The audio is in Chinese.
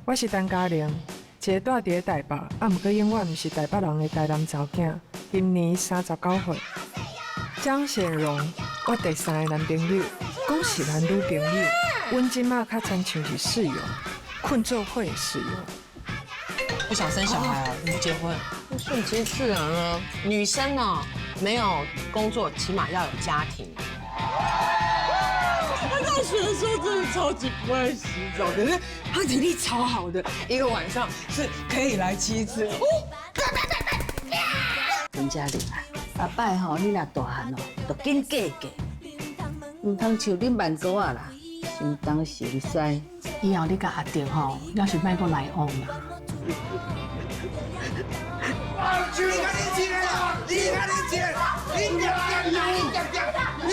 我是陈嘉玲，一个住伫台北，毋过永远毋是台北人的台南查囝，今年39岁。张显荣，我第3个男朋友，讲是男女朋友，阮即马较亲像是室友，困做伙的室友。不想生小孩啊？你不结婚？顺其自然啊。女生呢，没有工作，起码要有家庭。他大学的时候真的超级不爱洗澡，可是他体力超好的，一个晚上是可以来7次。陈嘉玲啊，阿伯吼，你若大汉哦，就紧嫁嫁，唔通像恁万哥啊啦，心东心西。以后你甲阿弟吼，要是莫阁来往啦。你看你钱啦！你看你钱！你